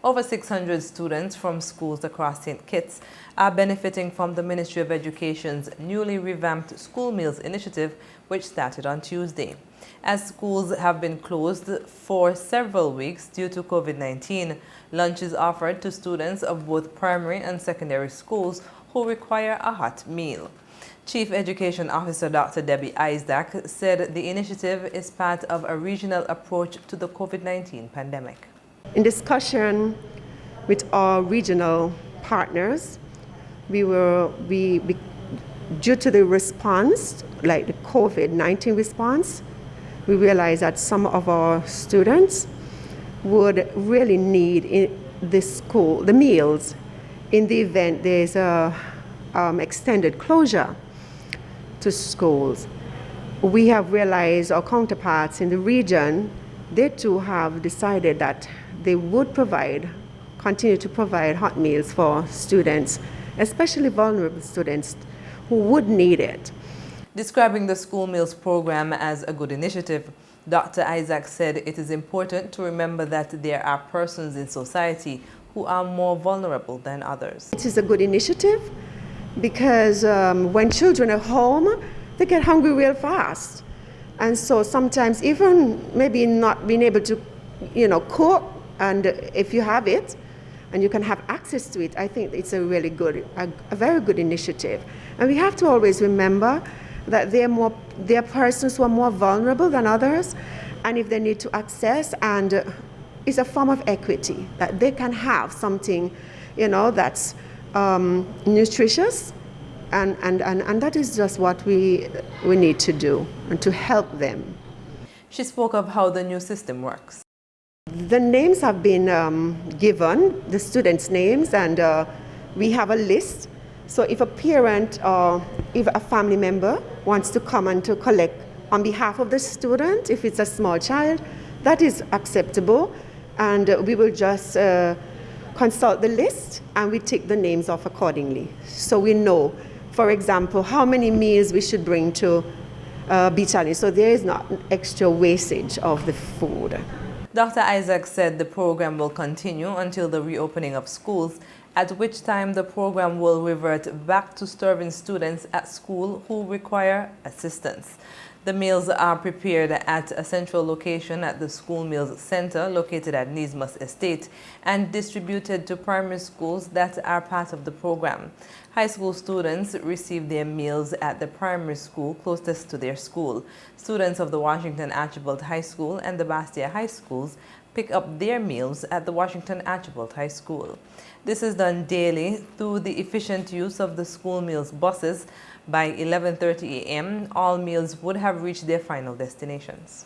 Over 600 students from schools across St. Kitts are benefiting from the Ministry of Education's newly revamped School Meals Initiative, which started on Tuesday. As schools have been closed for several weeks due to COVID-19, lunch is offered to students of both primary and secondary schools who require a hot meal. Chief Education Officer Dr. Debbie Isaac said the initiative is part of a regional approach to the COVID-19 pandemic. In discussion with our regional partners, due to the response, like the COVID-19 response, we realized that some of our students would really need the meals in the event there's a extended closure to schools. We have realized our counterparts in the region, they too have decided that they would continue to provide hot meals for students, especially vulnerable students who would need it. Describing the school meals program as a good initiative, Dr. Isaac said it is important to remember that there are persons in society who are more vulnerable than others. It is a good initiative because when children are home, they get hungry real fast. And so sometimes even maybe not being able to, cook, and if you have it and you can have access to it, I think it's a really good, a very good initiative. And we have to always remember that there are persons who are more vulnerable than others, and if they need to access, and it's a form of equity that they can have something, that's nutritious, and that is just what we need to do and to help them. She spoke of how the new system works. The names have been given, the students' names, and we have a list. So if a parent or if a family member wants to come and to collect on behalf of the student, if it's a small child, that is acceptable, and we will just consult the list and we take the names off accordingly. So we know, for example, how many meals we should bring to be challenged, so there is not extra wastage of the food. Dr. Isaac said the program will continue until the reopening of schools, at which time the program will revert back to serving students at school who require assistance. The meals are prepared at a central location at the School Meals Center located at Nismus Estate and distributed to primary schools that are part of the program. High school students receive their meals at the primary school closest to their school. Students of the Washington Archibald High School and the Bastia High Schools pick up their meals at the Washington Archibald High School. This is done daily through the efficient use of the school meals buses. By 11:30 a.m., all meals would have reached their final destinations.